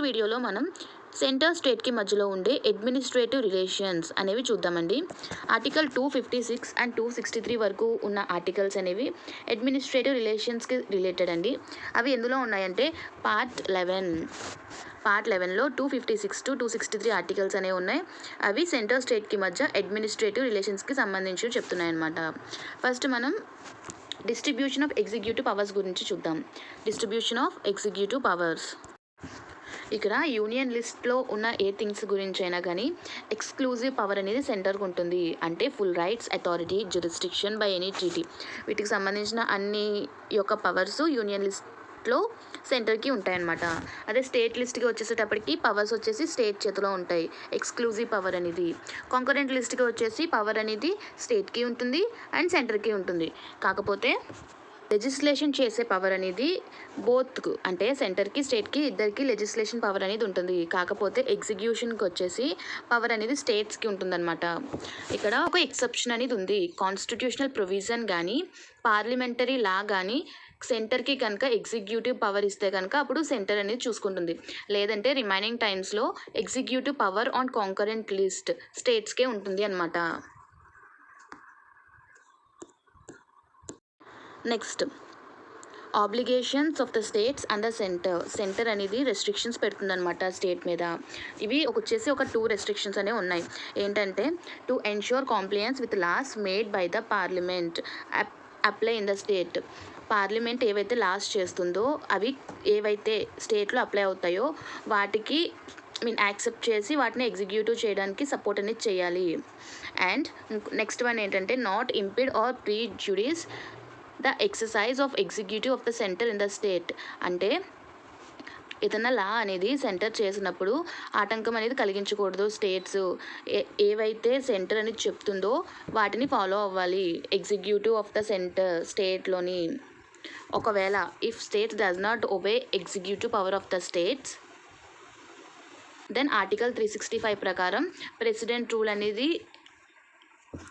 వీడియోలో మనం సెంటర్ స్టేట్కి మధ్యలో ఉండే అడ్మినిస్ట్రేటివ్ రిలేషన్స్ అనేవి చూద్దామండి. ఆర్టికల్ 256 అండ్ 263 వరకు ఉన్న ఆర్టికల్స్ అనేవి అడ్మినిస్ట్రేటివ్ రిలేషన్స్కి రిలేటెడ్ అండి. అవి ఎందులో ఉన్నాయంటే పార్ట్ 11లో 256 to 263 ఆర్టికల్స్ అనేవి ఉన్నాయి. అవి సెంటర్ స్టేట్కి మధ్య అడ్మినిస్ట్రేటివ్ రిలేషన్స్కి సంబంధించి చెప్తున్నాయి అన్నమాట. ఫస్ట్ మనం డిస్ట్రిబ్యూషన్ ఆఫ్ ఎగ్జిక్యూటివ్ పవర్స్ గురించి చూద్దాం. Distribution of executive powers. ఇక్కడ యూనియన్ లిస్ట్లో ఉన్న ఏ థింగ్స్ గురించి అయినా కానీ ఎక్స్క్లూజివ్ పవర్ అనేది సెంటర్కి ఉంటుంది. అంటే full rights, authority, jurisdiction by any treaty, వీటికి సంబంధించిన అన్ని యొక్క పవర్స్ యూనియన్ లిస్ట్లో సెంటర్కి ఉంటాయన్నమాట. అదే స్టేట్ లిస్ట్కి వచ్చేసేటప్పటికి పవర్స్ వచ్చేసి స్టేట్ చేతిలో ఉంటాయి, ఎక్స్క్లూజివ్ పవర్ అనేది. కాంకరెంట్ లిస్ట్కి వచ్చేసి పవర్ అనేది స్టేట్కి ఉంటుంది అండ్ సెంటర్కి ఉంటుంది. కాకపోతే లెజిస్లేషన్ చేసే పవర్ అనేది బోత్కు అంటే సెంటర్కి స్టేట్కి ఇద్దరికి లెజిస్లేషన్ పవర్ అనేది ఉంటుంది. కాకపోతే ఎగ్జిక్యూషన్కి వచ్చేసి పవర్ అనేది స్టేట్స్కి ఉంటుందన్నమాట. ఇక్కడ ఒక ఎక్సెప్షన్ అనేది ఉంది. కాన్స్టిట్యూషనల్ ప్రొవిజన్ కానీ పార్లమెంటరీ లా కానీ సెంటర్కి కనుక ఎగ్జిక్యూటివ్ పవర్ ఇస్తే కనుక అప్పుడు సెంటర్ అనేది చూసుకుంటుంది. లేదంటే రిమైనింగ్ టైమ్స్లో executive power on concurrent list స్టేట్స్కే ఉంటుంది అన్నమాట. Next obligations of the states and the centre అనేది రెస్ట్రిక్షన్స్ పెడుతుందన్నమాట స్టేట్ మీద. ఇవి వచ్చేసి ఒక 2 రెస్ట్రిక్షన్స్ అనేవి ఉన్నాయి. ఏంటంటే to ensure compliance with laws made by the parliament apply in the state. Parliament ఏవైతే లాస్ చేస్తుందో అవి ఏవైతే స్టేట్లో అప్లై అవుతాయో వాటికి యాక్సెప్ట్ చేసి వాటిని ఎగ్జిక్యూటివ్ చేయడానికి సపోర్ట్ అనేది చేయాలి. అండ్ నెక్స్ట్ వన్ ఏంటంటే not impede or prejudice the exercise of executive of the centre in the state. అంటే ఏదైనా లా అనేది సెంటర్ చేసినప్పుడు ఆటంకం అనేది కలిగించకూడదు. స్టేట్స్ ఏవైతే సెంటర్ అనేది చెప్తుందో వాటిని ఫాలో అవ్వాలి ఎగ్జిక్యూటివ్ ఆఫ్ ద సెంటర్ స్టేట్లోని. ఒకవేళ if states does not obey executive power of the states then article 365 ప్రకారం ప్రెసిడెంట్ రూల్ అనేది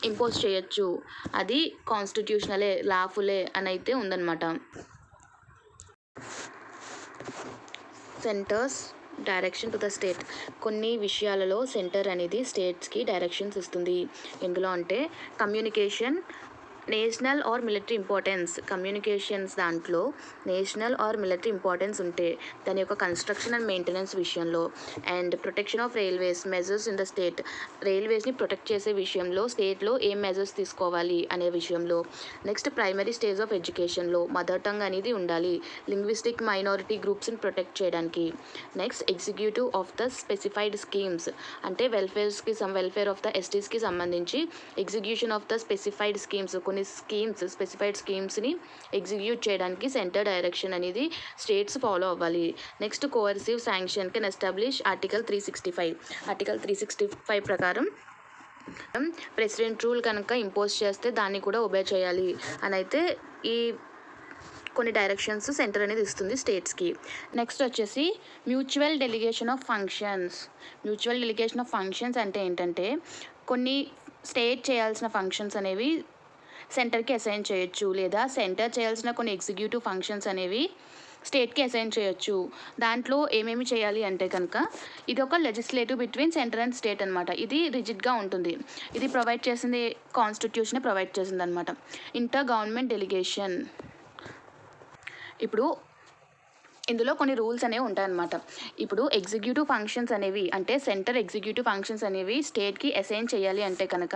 ఇంపోజ్ చేయొచ్చు. అది కాన్స్టిట్యూషనలే, లాఫులే అని అయితే ఉందన్నమాట. Centre's direction to the state. కొన్ని విషయాలలో సెంటర్ అనేది స్టేట్స్కి డైరెక్షన్స్ ఇస్తుంది. ఎందులో అంటే communication, national or military importance. Communications దాంట్లో నేషనల్ ఆర్ మిలిటరీ ఇంపార్టెన్స్ ఉంటే దాని యొక్క కన్స్ట్రక్షన్ అండ్ మెయింటెనెన్స్ విషయంలో. And protection of railways measures in the state. రైల్వేస్ని ప్రొటెక్ట్ చేసే విషయంలో స్టేట్లో ఏం మెజర్స్ తీసుకోవాలి అనే విషయంలో. నెక్స్ట్ ప్రైమరీ స్టేజ్ ఆఫ్ ఎడ్యుకేషన్లో మదర్ టంగ్ అనేది ఉండాలి లింగ్విస్టిక్ మైనారిటీ గ్రూప్స్ని ప్రొటెక్ట్ చేయడానికి. Next executive of the specified schemes. అంటే వెల్ఫేర్ ఆఫ్ ద ఎస్టీస్కి సంబంధించి execution of the specified schemes. Specified స్కీమ్స్ని ఎగ్జిక్యూట్ చేయడానికి సెంటర్ డైరెక్షన్ అనేది స్టేట్స్ ఫాలో అవ్వాలి. Next coercive sanction can establish article 365. Article 365 ప్రకారం ప్రెసిడెంట్ రూల్ కనుక ఇంపోజ్ చేస్తే దాన్ని కూడా ఒబే చేయాలి అని అయితే ఈ కొన్ని డైరెక్షన్స్ సెంటర్ అనేది ఇస్తుంది స్టేట్స్కి. నెక్స్ట్ వచ్చేసి mutual delegation of functions. Mutual delegation of functions అంటే ఏంటంటే కొన్ని స్టేట్ చేయాల్సిన ఫంక్షన్స్ అనేవి సెంటర్కి అసైన్ చేయొచ్చు, లేదా సెంటర్ చేయాల్సిన కొన్ని ఎగ్జిక్యూటివ్ ఫంక్షన్స్ అనేవి స్టేట్కి అసైన్ చేయొచ్చు. దాంట్లో ఏమేమి చేయాలి అంటే కనుక ఇది ఒక legislative between centre and state అనమాట. ఇది రిజిడ్గా ఉంటుంది. ఇది ప్రొవైడ్ చేసింది కాన్స్టిట్యూషనే ప్రొవైడ్ చేసింది అనమాట. Inter government delegation. ఇప్పుడు ఇందులో కొన్ని రూల్స్ అనేవి ఉంటాయన్నమాట. ఇప్పుడు ఎగ్జిక్యూటివ్ ఫంక్షన్స్ అనేవి అంటే సెంటర్ ఎగ్జిక్యూటివ్ ఫంక్షన్స్ అనేవి స్టేట్కి అసైన్ చేయాలి అంటే కనుక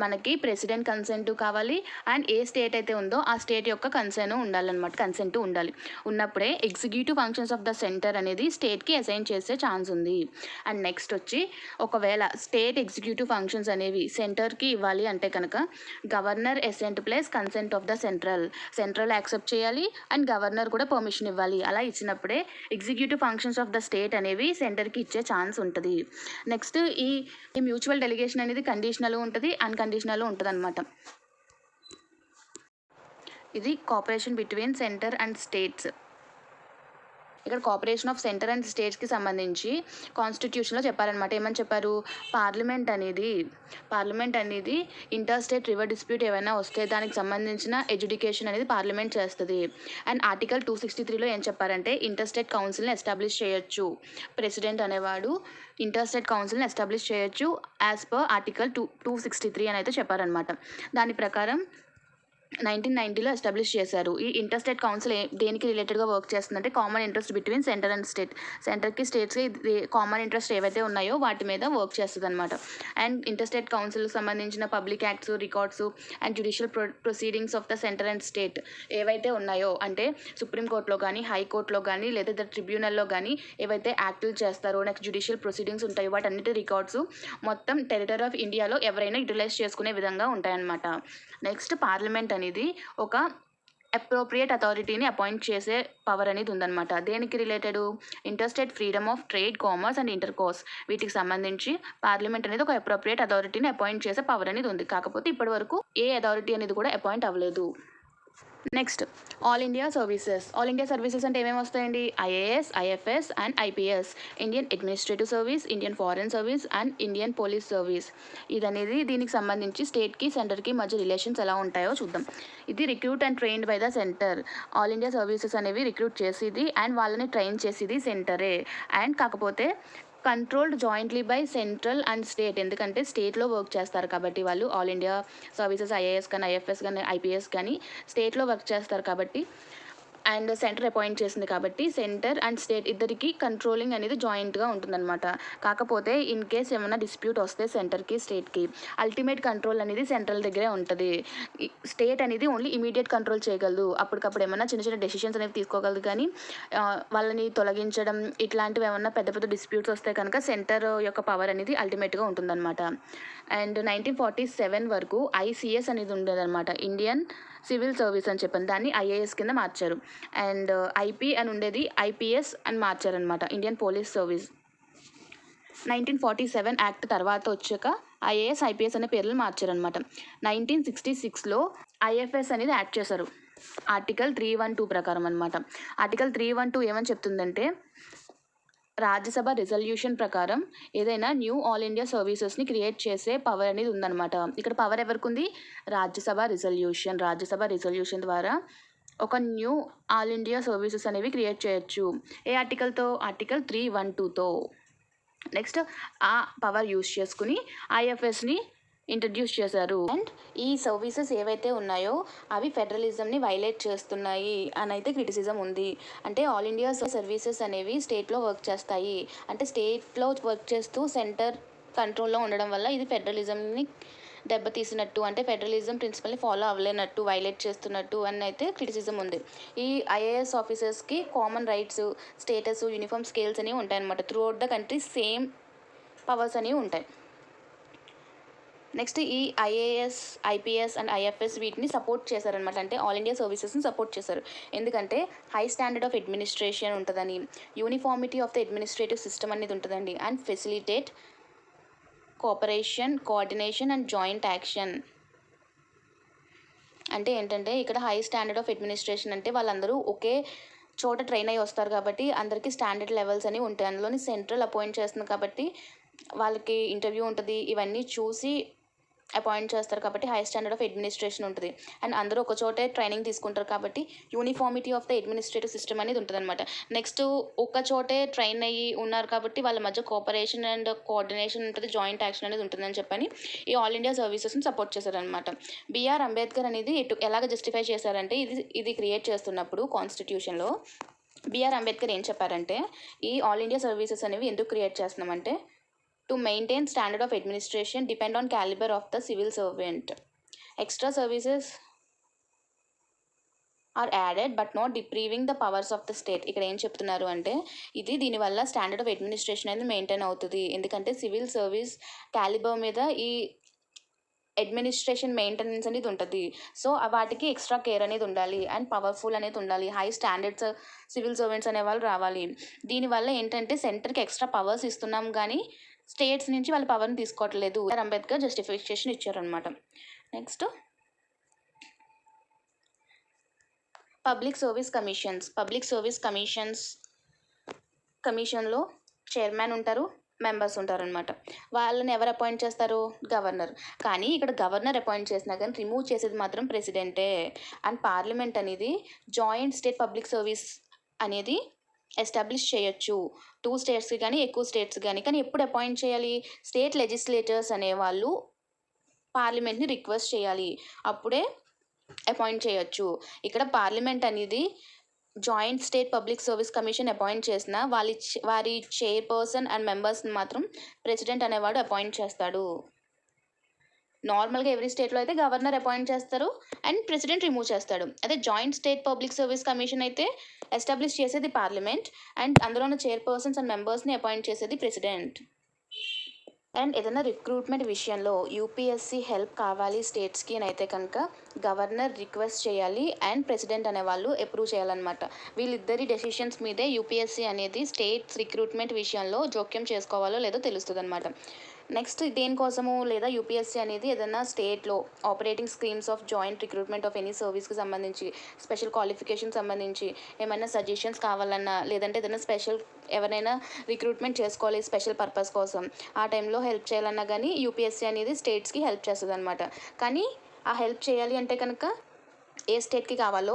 మనకి ప్రెసిడెంట్ కన్సెంట్ కావాలి. అండ్ ఏ స్టేట్ అయితే ఉందో ఆ స్టేట్ యొక్క కన్సెంట్ ఉండాలి. ఉన్నప్పుడే executive functions of the centre అనేది స్టేట్కి అసైన్ చేసే ఛాన్స్ ఉంది. అండ్ నెక్స్ట్ వచ్చి ఒకవేళ స్టేట్ ఎగ్జిక్యూటివ్ ఫంక్షన్స్ అనేవి సెంటర్కి ఇవ్వాలి అంటే కనుక governor assent plus consent of the central accept చేయాలి అండ్ గవర్నర్ కూడా పర్మిషన్ ఇవ్వాలి. అలా ఇచ్చినప్పుడే executive functions of the state అనేవి సెంటర్కి ఇచ్చే ఛాన్స్ ఉంటుంది. నెక్స్ట్ ఈ మ్యూచువల్ డెలిగేషన్ అనేది కండిషనల్ ఉంటుంది, అన్కండిషనల్ ఉంటుంది అనమాట. ఇది cooperation between centre and states. ఇక్కడ కోఆపరేషన్ ఆఫ్ సెంటర్ అండ్ స్టేట్స్కి సంబంధించి కాన్స్టిట్యూషన్లో చెప్పారనమాట. ఏమని చెప్పారు, పార్లమెంట్ అనేది ఇంటర్ స్టేట్ రివర్ డిస్ప్యూట్ ఏమైనా వస్తే దానికి సంబంధించిన ఎడ్యుకేషన్ అనేది పార్లమెంట్ చేస్తుంది. అండ్ ఆర్టికల్ 263లో ఏం చెప్పారంటే ఇంటర్ స్టేట్ కౌన్సిల్ని ఎస్టాబ్లిష్ చేయొచ్చు. ప్రెసిడెంట్ అనేవాడు ఇంటర్ స్టేట్ కౌన్సిల్ని ఎస్టాబ్లిష్ చేయొచ్చు యాజ్ పర్ ఆర్టికల్ 263 అని అయితే చెప్పారనమాట. దాని ప్రకారం 1990లో ఎస్టాబ్లిష్ చేశారు. ఈ ఇంటర్ స్టేట్ కౌన్సిల్ దేనికి రిలేటెడ్గా వర్క్ చేస్తుందంటే common interest between centre and state. సెంటర్కి స్టేట్స్కి కామన్ ఇంట్రెస్ట్ ఏవైతే ఉన్నాయో వాటి మీద వర్క్ చేస్తుంది అనమాట. అండ్ ఇంటర్ స్టేట్ కౌన్సిల్కి సంబంధించిన public acts, records and judicial proceedings of the centre and state ఏవైతే ఉన్నాయో, అంటే సుప్రీంకోర్టులో కానీ, హైకోర్టులో కానీ, లేదా ట్రిబ్యునల్లో కానీ ఏవైతే యాక్టులు చేస్తారో, నెక్స్ట్ జ్యుడిషియల్ ప్రొసీడింగ్స్ ఉంటాయో వాటన్నిటి రికార్డ్స్ మొత్తం టెరిటరీ ఆఫ్ ఇండియాలో ఎవరైనా యూటిలైజ్ చేసుకునే విధంగా ఉంటాయన్నమాట. నెక్స్ట్ పార్లమెంట్ అనేది ఒక అప్రోప్రియేట్ అథారిటీని అపాయింట్ చేసే పవర్ అనేది ఉందన్నమాట. దేనికి related, interstate freedom of trade, commerce and intercourse వీటికి సంబంధించి పార్లమెంట్ అనేది ఒక అప్రోప్రియేట్ అథారిటీని అపాయింట్ చేసే పవర్ అనేది ఉంది. కాకపోతే ఇప్పటి వరకు ఏ అథారిటీ అనేది కూడా అపాయింట్ అవ్వలేదు. Next all India services. All India services అంటే ఏమేమి వస్తాయండి, IAS, IFS and IPS, Indian administrative service, Indian foreign service and Indian police service. ఇదనేది దీనికి సంబంధించి స్టేట్కి సెంటర్కి మధ్య రిలేషన్స్ ఎలా ఉంటాయో చూద్దాం. ఇది recruit and trained by the centre. All India services అనేవి రిక్రూట్ చేసేది అండ్ వాళ్ళని ట్రైన్ చేసేది సెంటరే. అండ్ కాకపోతే controlled jointly by central and state. ఎందుకంటే స్టేట్లో వర్క్ చేస్తారు కాబట్టి వాళ్ళు ఆల్ ఇండియా సర్వీసెస్ ఐఏఎస్ కానీ, ఐఎఫ్ఎస్ కానీ, ఐపీఎస్ కానీ స్టేట్లో వర్క్ చేస్తారు కాబట్టి, అండ్ సెంటర్ అపాయింట్ చేసింది కాబట్టి సెంటర్ అండ్ స్టేట్ ఇద్దరికి కంట్రోలింగ్ అనేది జాయింట్గా ఉంటుందన్నమాట. కాకపోతే ఇన్ కేస్ ఏమైనా డిస్ప్యూట్ వస్తే సెంటర్కి, స్టేట్కి అల్టిమేట్ కంట్రోల్ అనేది సెంట్రల్ దగ్గరే ఉంటుంది. స్టేట్ అనేది ఓన్లీ ఇమీడియట్ కంట్రోల్ చేయగలదు, అప్పటికప్పుడు ఏమైనా చిన్న చిన్న డెసిషన్స్ అనేవి తీసుకోగలదు. కానీ వాళ్ళని తొలగించడం ఇట్లాంటివి ఏమన్నా పెద్ద పెద్ద డిస్ప్యూట్స్ వస్తే కనుక సెంటర్ యొక్క పవర్ అనేది అల్టిమేట్గా ఉంటుందన్నమాట. అండ్ 1947 వరకు ఐసిఎస్ అనేది ఉండేదన్నమాట, ఇండియన్ సివిల్ సర్వీస్ అని చెప్పాను, దాన్ని ఐఏఎస్ కింద మార్చారు. అండ్ ఐపీ అని ఉండేది ఐపీఎస్ అని మార్చారనమాట, ఇండియన్ పోలీస్ సర్వీస్. 1947 యాక్ట్ తర్వాత వచ్చాక ఐఏఎస్, ఐపీఎస్ అనే పేర్లు మార్చారనమాట. 1966లో ఐఎఫ్ఎస్ అనేది యాడ్ చేశారు ఆర్టికల్ 312 ప్రకారం అనమాట. ఆర్టికల్ 312 ఏమని చెప్తుందంటే రాజ్యసభ రిజల్యూషన్ ప్రకారం ఏదైనా న్యూ ఆల్ ఇండియా సర్వీసెస్ని క్రియేట్ చేసే పవర్ అనేది ఉందన్నమాట. ఇక్కడ పవర్ ఎవరికి ఉంది, రాజ్యసభ రిజల్యూషన్ ద్వారా ఒక న్యూ ఆల్ ఇండియా సర్వీసెస్ అనేవి క్రియేట్ చేయొచ్చు. ఏ ఆర్టికల్తో, ఆర్టికల్ 312తో. నెక్స్ట్ ఆ పవర్ యూస్ చేసుకుని ఐఎఫ్ఎస్ని ఇంట్రడ్యూస్ చేశారు. అండ్ ఈ సర్వీసెస్ ఏవైతే ఉన్నాయో అవి ఫెడరలిజంని వైలేట్ చేస్తున్నాయి అని అయితే క్రిటిసిజం ఉంది. అంటే ఆల్ ఇండియా సర్వీసెస్ అనేవి స్టేట్లో వర్క్ చేస్తాయి, అంటే స్టేట్లో వర్క్ చేస్తూ సెంటర్ కంట్రోల్లో ఉండడం వల్ల ఇది ఫెడరలిజంని దెబ్బతీసినట్టు, అంటే ఫెడరలిజం ప్రిన్సిపల్ని ఫాలో అవ్వలేనట్టు, వైలేట్ చేస్తున్నట్టు అని అయితే క్రిటిసిజం ఉంది. ఈ ఐఏఎస్ ఆఫీసర్స్కి common rights, status, uniform scales అనేవి ఉంటాయన్నమాట. Throughout the country same powers అనేవి ఉంటాయి. నెక్స్ట్ ఈ ఐఏఎస్, ఐపీఎస్ అండ్ ఐఎఫ్ఎస్ వీటిని సపోర్ట్ చేశారనమాట, అంటే ఆల్ ఇండియా సర్వీసెస్ని సపోర్ట్ చేశారు. ఎందుకంటే హై స్టాండర్డ్ ఆఫ్ అడ్మినిస్ట్రేషన్ ఉంటుందని, uniformity of the administrative system అనేది ఉంటుందండి, and facilitate cooperation, coordination and joint action. అంటే ఏంటంటే ఇక్కడ హై స్టాండర్డ్ ఆఫ్ అడ్మినిస్ట్రేషన్ అంటే వాళ్ళందరూ ఒకే చోట ట్రైన్ అయ్యి వస్తారు కాబట్టి అందరికీ స్టాండర్డ్ లెవెల్స్ అని ఉంటాయి. అందులోని సెంట్రల్ అపాయింట్ చేస్తుంది కాబట్టి వాళ్ళకి ఇంటర్వ్యూ ఉంటుంది, ఇవన్నీ చూసి అపాయింట్ చేస్తారు కాబట్టి హై స్టాండర్డ్ ఆఫ్ అడ్మినిస్ట్రేషన్ ఉంటుంది. అండ్ అందరూ ఒక చోటే ట్రైనింగ్ తీసుకుంటారు కాబట్టి uniformity of the administrative system అనేది ఉంటుంది అనమాట. నెక్స్ట్ ఒక చోటే ట్రైన్ అయ్యి ఉన్నారు కాబట్టి వాళ్ళ మధ్య కోఆపరేషన్ అండ్ కోఆర్డినేషన్ ఉంటుంది, జాయింట్ యాక్షన్ అనేది ఉంటుందని చెప్పని ఈ ఆల్ ఇండియా సర్వీసెస్ని సపోర్ట్ చేశారనమాట. బిఆర్ అంబేద్కర్ అనేది ఎలాగ జస్టిఫై చేశారంటే ఇది క్రియేట్ చేస్తున్నప్పుడు కాన్స్టిట్యూషన్లో బిఆర్ అంబేద్కర్ ఏం చెప్పారంటే ఈ ఆల్ ఇండియా సర్వీసెస్ అనేవి ఎందుకు క్రియేట్ చేస్తున్నామంటే to maintain standard of administration depend on caliber of the civil servant. Extra services are added but not depriving the powers of the state. ఇక్కడ ఏం చెప్తున్నారు అంటే దీనివల్ల స్టాండర్డ్ ఆఫ్ అడ్మినిస్ట్రేషన్ అనేది maintain అవుతుంది. ఎందుకంటే సివిల్ సర్వీస్ క్యాలిబర్ మీద ఈ అడ్మినిస్ట్రేషన్ మెయింటెనెన్స్ అనేది ఉంటుంది. సో వాటికి ఎక్స్ట్రా కేర్ అనేది ఉండాలి అండ్ పవర్ఫుల్ అనేది ఉండాలి, హై స్టాండర్డ్స్ సివిల్ సర్వెంట్స్ అనేవాళ్ళు రావాలి. దీనివల్ల ఏంటంటే సెంటర్కి ఎక్స్ట్రా పవర్స్ ఇస్తున్నాం కానీ స్టేట్స్ నుంచి వాళ్ళ పవర్ని తీసుకోవట్లేదు. అంబేద్కర్ జస్టిఫికేషన్ ఇచ్చారనమాట. నెక్స్ట్ పబ్లిక్ సర్వీస్ కమిషన్స్ కమిషన్లో చైర్మన్ ఉంటారు, మెంబర్స్ ఉంటారనమాట. వాళ్ళని ఎవరు అపాయింట్ చేస్తారు? గవర్నర్. కానీ ఇక్కడ గవర్నర్ అపాయింట్ చేసినా కానీ రిమూవ్ చేసేది మాత్రం ప్రెసిడెంటే. అండ్ పార్లమెంట్ అనేది జాయింట్ స్టేట్ పబ్లిక్ సర్వీస్ అనేది ఎస్టాబ్లిష్ చేయొచ్చు 2 స్టేట్స్కి కానీ ఎక్కువ స్టేట్స్ కానీ. కానీ ఎప్పుడు అపాయింట్ చేయాలి? స్టేట్ లెజిస్లేటర్స్ అనేవాళ్ళు పార్లమెంట్ని రిక్వెస్ట్ చేయాలి, అప్పుడే అపాయింట్ చేయొచ్చు. ఇక్కడ పార్లమెంట్ అనేది joint state public service commission appoint చేసిన వారి చైర్పర్సన్ అండ్ మెంబర్స్ని మాత్రం ప్రెసిడెంట్ అనేవాడు అపాయింట్ చేస్తాడు. నార్మల్గా ఎవ్రీ స్టేట్లో అయితే గవర్నర్ అపాయింట్ చేస్తారు అండ్ ప్రెసిడెంట్ రిమూవ్ చేస్తాడు. అదే joint state public service commission అయితే ఎస్టాబ్లిష్ చేసేది పార్లమెంట్ అండ్ అందులో ఉన్న చైర్పర్సన్స్ అండ్ మెంబర్స్ని అపాయింట్ చేసేది ప్రెసిడెంట్. అండ్ ఏదైనా రిక్రూట్మెంట్ విషయంలో యూపీఎస్సీ హెల్ప్ కావాలి స్టేట్స్కి అని అయితే కనుక గవర్నర్ రిక్వెస్ట్ చేయాలి అండ్ ప్రెసిడెంట్ అనేవాళ్ళు అప్రూవ్ చేయాలన్నమాట. వీళ్ళిద్దరి డెసిషన్స్ మీదే యూపీఎస్సీ అనేది స్టేట్స్ రిక్రూట్మెంట్ విషయంలో జోక్యం చేసుకోవాలో లేదో తెలుస్తుంది అనమాట. నెక్స్ట్ దేనికోసము లేదా యూపీఎస్సీ అనేది ఏదైనా స్టేట్లో operating schemes of joint recruitment of any సర్వీస్కి సంబంధించి స్పెషల్ క్వాలిఫికేషన్ సంబంధించి ఏమైనా సజెషన్స్ కావాలన్నా లేదంటే ఏదైనా స్పెషల్ ఎవరైనా రిక్రూట్మెంట్ చేసుకోవాలి స్పెషల్ పర్పస్ కోసం ఆ టైంలో హెల్ప్ చేయాలన్నా కానీ యూపీఎస్సీ అనేది స్టేట్స్కి హెల్ప్ చేస్తుంది అనమాట. కానీ ఆ హెల్ప్ చేయాలి అంటే కనుక ఏ స్టేట్కి కావాలో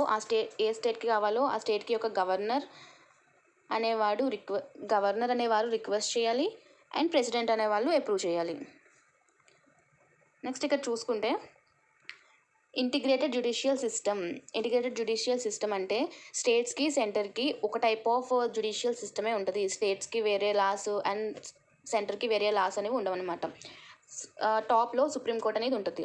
ఆ స్టేట్కి ఒక గవర్నర్ అనేవారు రిక్వెస్ట్ చేయాలి అండ్ ప్రెసిడెంట్ అనేవాళ్ళు అప్రూవ్ చేయాలి. నెక్స్ట్ ఇక్కడ చూసుకుంటే ఇంటిగ్రేటెడ్ జ్యుడిషియల్ సిస్టమ్ అంటే స్టేట్స్కి సెంటర్కి ఒక టైప్ ఆఫ్ జ్యుడిషియల్ సిస్టమే ఉంటుంది. స్టేట్స్కి వేరే లాస్ అండ్ సెంటర్కి వేరే లాస్ అనేవి ఉండవన్నమాట. టాప్లో సుప్రీంకోర్ట్ అనేది ఉంటుంది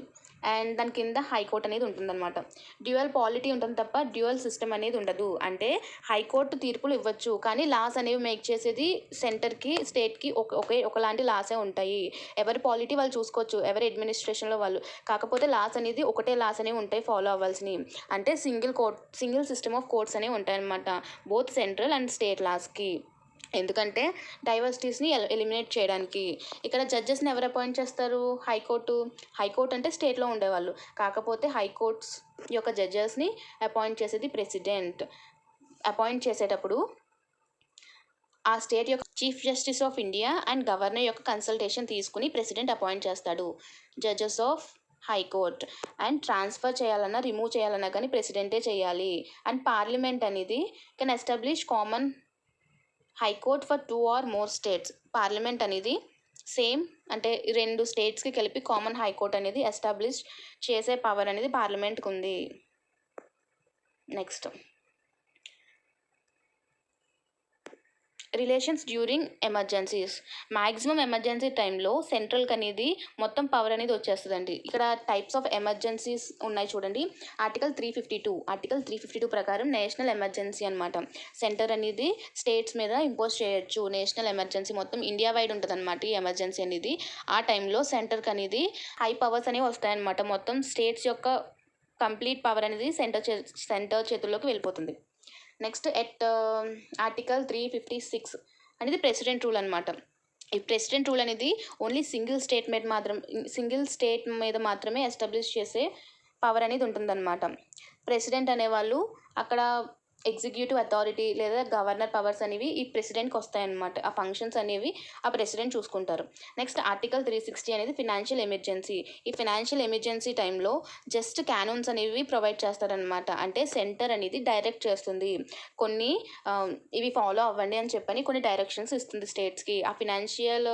అండ్ దాని కింద హైకోర్టు అనేది ఉంటుందన్నమాట. డ్యూయల్ పాలిటీ ఉంటుంది తప్ప డ్యూయల్ సిస్టమ్ అనేది ఉండదు. అంటే హైకోర్టు తీర్పులు ఇవ్వచ్చు కానీ లాస్ అనేవి మేక్ చేసేది సెంటర్కి స్టేట్కి ఒకలాంటి లాసే ఉంటాయి. ఎవరి పాలిటీ వాళ్ళు చూసుకోవచ్చు, ఎవరి అడ్మినిస్ట్రేషన్లో వాళ్ళు. కాకపోతే లాస్ అనేది ఒకటే లాస్ అనేవి ఉంటాయి ఫాలో అవ్వాల్సినవి. అంటే సింగిల్ సిస్టమ్ ఆఫ్ కోర్ట్స్ అనేవి ఉంటాయి అన్నమాట బోత్ సెంట్రల్ అండ్ స్టేట్ లాస్కి. ఎందుకంటే డైవర్సిటీస్ని ఎలిమినేట్ చేయడానికి. ఇక్కడ జడ్జెస్ని ఎవరు అపాయింట్ చేస్తారు? హైకోర్టు అంటే స్టేట్లో ఉండేవాళ్ళు. కాకపోతే హైకోర్ట్స్ యొక్క జడ్జెస్ని అపాయింట్ చేసేది ప్రెసిడెంట్. అపాయింట్ చేసేటప్పుడు ఆ స్టేట్ యొక్క chief justice of India and governor యొక్క కన్సల్టేషన్ తీసుకుని ప్రెసిడెంట్ అపాయింట్ చేస్తాడు judges of high court. And transfer చేయాలన్నా రిమూవ్ చేయాలన్నా కానీ ప్రెసిడెంటే చేయాలి. అండ్ పార్లమెంట్ అనేది can establish common high court for 2 or more states. Parliament అనేది సేమ్ అంటే 2 స్టేట్స్కి కలిపి కామన్ హైకోర్ట్ అనేది ఎస్టాబ్లిష్ చేసే పవర్ అనేది పార్లమెంట్కి ఉంది. Next relations during emergencies. Maximum emergency టైంలో సెంట్రల్కి అనేది మొత్తం పవర్ అనేది వచ్చేస్తుందండి. ఇక్కడ టైప్స్ ఆఫ్ ఎమర్జెన్సీస్ ఉన్నాయి చూడండి. ఆర్టికల్ 352 ప్రకారం నేషనల్ ఎమర్జెన్సీ అనమాట. సెంటర్ అనేది స్టేట్స్ మీద ఇంపోజ్ చేయొచ్చు నేషనల్ ఎమర్జెన్సీ. మొత్తం ఇండియా వైడ్ ఉంటుంది అనమాట ఈ ఎమర్జెన్సీ అనేది. ఆ టైంలో సెంటర్కి అనేది హై పవర్స్ అనేవి వస్తాయన్నమాట. మొత్తం స్టేట్స్ యొక్క కంప్లీట్ పవర్ అనేది సెంటర్ చేతుల్లోకి వెళ్ళిపోతుంది. నెక్స్ట్ ఆర్టికల్ 356 అనేది ప్రెసిడెంట్ రూల్ అనమాట. ఈ ప్రెసిడెంట్ రూల్ అనేది ఓన్లీ సింగిల్ స్టేట్ మీద మాత్రమే ఎస్టాబ్లిష్ చేసే పవర్ అనేది ఉంటుందన్నమాట. ప్రెసిడెంట్ అనేవాళ్ళు అక్కడ ఎగ్జిక్యూటివ్ అథారిటీ లేదా గవర్నర్ పవర్స్ అనేవి ఈ ప్రెసిడెంట్కి వస్తాయన్నమాట. ఆ ఫంక్షన్స్ అనేవి ఆ ప్రెసిడెంట్ చూసుకుంటారు. నెక్స్ట్ ఆర్టికల్ 360 అనేది ఫినాన్షియల్ ఎమర్జెన్సీ. ఈ ఫినాన్షియల్ ఎమర్జెన్సీ టైంలో జస్ట్ క్యానోన్స్ అనేవి ప్రొవైడ్ చేస్తారనమాట. అంటే సెంటర్ అనేది డైరెక్ట్ చేస్తుంది కొన్ని ఇవి ఫాలో అవ్వండి అని చెప్పని కొన్ని డైరెక్షన్స్ ఇస్తుంది స్టేట్స్కి. ఆ ఫినాన్షియల్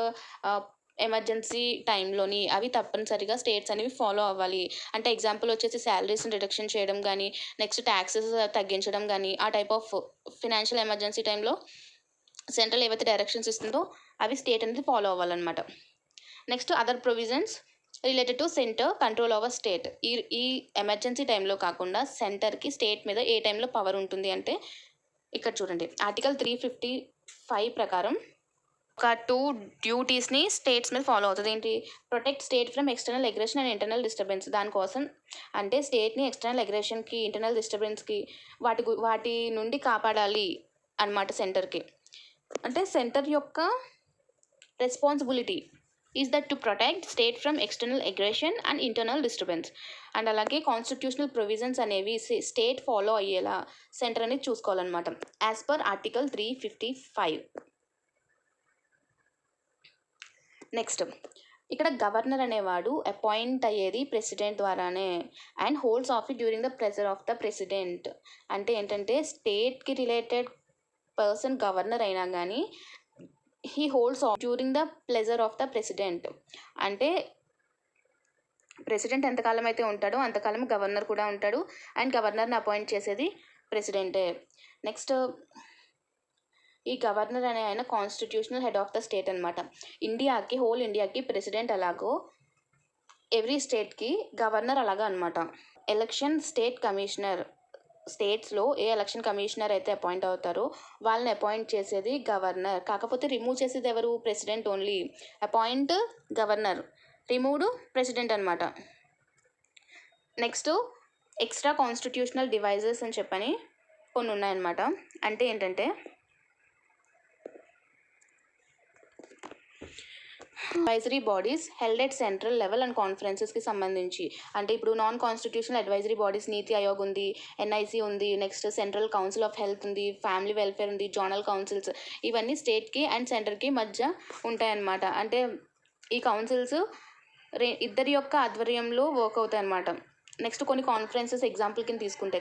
ఎమర్జెన్సీ టైంలోని అవి తప్పనిసరిగా స్టేట్స్ అనేవి ఫాలో అవ్వాలి. అంటే ఎగ్జాంపుల్ వచ్చేసి శాలరీస్ని రిడక్షన్ చేయడం కానీ నెక్స్ట్ ట్యాక్సెస్ తగ్గించడం కానీ ఆ టైప్ ఆఫ్ ఫినాన్షియల్ ఎమర్జెన్సీ టైంలో సెంట్రల్ ఏవైతే డైరెక్షన్స్ ఇస్తుందో అవి స్టేట్ అనేది ఫాలో అవ్వాలన్నమాట. Next other provisions related to centre control over state. ఈ ఎమర్జెన్సీ టైంలో కాకుండా సెంటర్కి స్టేట్ మీద ఏ టైంలో పవర్ ఉంటుంది అంటే ఇక్కడ చూడండి. ఆర్టికల్ 355 ప్రకారం ఒక 2 డ్యూటీస్ని స్టేట్స్ మీద ఫాలో అవుతుంది. ఏంటి? Protect state from external aggression and internal disturbance. దానికోసం అంటే స్టేట్ని ఎక్స్టర్నల్ అగ్రెషన్కి ఇంటర్నల్ డిస్టర్బెన్స్కి వాటి నుండి కాపాడాలి అన్నమాట సెంటర్కి. అంటే సెంటర్ యొక్క responsibility is that to protect state from external aggression and internal disturbance. And అలాగే కాన్స్టిట్యూషనల్ ప్రొవిజన్స్ అనేవి స్టేట్ ఫాలో అయ్యేలా సెంటర్ అనేది చూసుకోవాలన్నమాట యాజ్ పర్ ఆర్టికల్ 355. నెక్స్ట్ ఇక్కడ గవర్నర్ అనేవాడు అపాయింట్ అయ్యేది ప్రెసిడెంట్ ద్వారానే and holds office during the pressure of the president. అంటే ఏంటంటే స్టేట్కి రిలేటెడ్ పర్సన్ గవర్నర్ అయినా కానీ he holds during the pleasure of the president. అంటే ప్రెసిడెంట్ ఎంతకాలం అయితే ఉంటాడో అంతకాలం గవర్నర్ కూడా ఉంటాడు అండ్ గవర్నర్ని అపాయింట్ చేసేది ప్రెసిడెంటే. నెక్స్ట్ ఈ గవర్నర్ అనే ఆయన constitutional head of the state అనమాట. ఇండియాకి హోల్ ఇండియాకి ప్రెసిడెంట్ అలాగో ఎవ్రీ స్టేట్కి గవర్నర్ అలాగా అనమాట. ఎలక్షన్ స్టేట్ కమిషనర్, స్టేట్స్లో ఏ ఎలక్షన్ కమిషనర్ అయితే అపాయింట్ అవుతారో వాళ్ళని అపాయింట్ చేసేది గవర్నర్. కాకపోతే రిమూవ్ చేసేది ఎవరు? President only. Appoint governor, removed president అనమాట. నెక్స్ట్ ఎక్స్ట్రా కాన్స్టిట్యూషనల్ డివైజెస్ అని చెప్పని కొన్ని ఉన్నాయన్నమాట. అంటే ఏంటంటే advisory bodies held at central level and కాన్ఫరెన్సెస్కి సంబంధించి. అంటే ఇప్పుడు నాన్ కాన్స్టిట్యూషనల్ అడ్వైజరీ బాడీస్ నీతి ఆయోగ్ ఉంది, ఎన్ఐసి ఉంది, next central council of health ఉంది, ఫ్యామిలీ వెల్ఫేర్ ఉంది, జోనల్ కౌన్సిల్స్, ఇవన్నీ స్టేట్కి అండ్ సెంటర్కి మధ్య ఉంటాయన్నమాట. అంటే ఈ కౌన్సిల్స్ ఇద్దరి యొక్క ఆధ్వర్యంలో వర్క్ అవుతాయి అన్నమాట. నెక్స్ట్ కొన్ని కాన్ఫరెన్సెస్ ఎగ్జాంపుల్ కింద తీసుకుంటే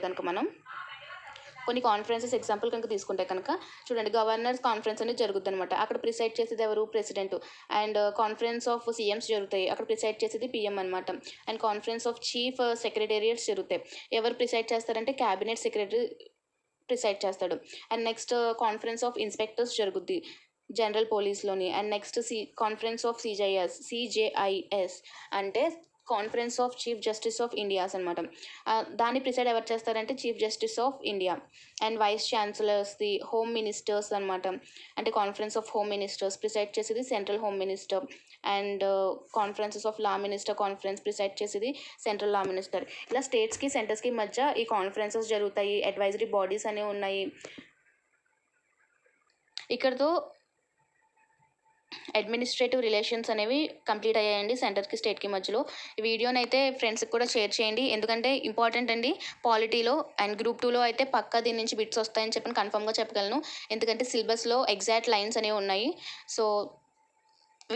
కనుక చూడండి, గవర్నర్స్ కాన్ఫరెన్స్ అనేది జరుగుతుంది అనమాట. అక్కడ ప్రిసైడ్ చేసేది ఎవరు? President. And conference of CMs జరుగుతాయి, అక్కడ ప్రిసైడ్ చేసేది పిఎం అనమాట. And conference of chief secretariats జరుగుతాయి, ఎవరు ప్రిసైడ్ చేస్తారంటే క్యాబినెట్ సెక్రటరీ ప్రిసైడ్ చేస్తాడు. And next conference of inspectors జరుగుద్ది జనరల్ పోలీస్లోని. And next conference of CJIs అంటే conference of chief justice of Indias అనమాట. దాన్ని ప్రిసైడ్ ఎవరు చేస్తారంటే chief justice of India. And vice ఛాన్సలర్స్ది హోమ్ మినిస్టర్స్ అనమాట. అంటే conference of home ministers preside చేసేది central home minister. And conferences of law minister conference preside చేసేది సెంట్రల్ లా మినిస్టర్. ఇలా స్టేట్స్కి సెంటర్స్కి మధ్య ఈ కాన్ఫరెన్సెస్ జరుగుతాయి, అడ్వైజరీ బాడీస్ అనేవి ఉన్నాయి. ఇక్కడతో అడ్మినిస్ట్రేటివ్ రిలేషన్స్ అనేవి కంప్లీట్ అయ్యాయండి సెంటర్కి స్టేట్కి మధ్యలో. ఈ వీడియోని అయితే ఫ్రెండ్స్కి కూడా షేర్ చేయండి, ఎందుకంటే ఇంపార్టెంట్ అండి. పాలిటీలో అండ్ గ్రూప్ 2లో అయితే పక్కా దీని నుంచి బిట్స్ వస్తాయని చెప్పి కన్ఫర్మ్గా చెప్పగలను, ఎందుకంటే సిలబస్లో ఎగ్జాక్ట్ లైన్స్ అనేవి ఉన్నాయి. సో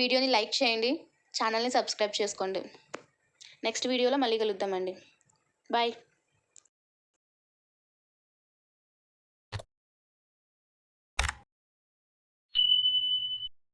వీడియోని లైక్ చేయండి, ఛానల్ని సబ్స్క్రైబ్ చేసుకోండి. నెక్స్ట్ వీడియోలో మళ్ళీ కలుద్దామండి. బాయ్.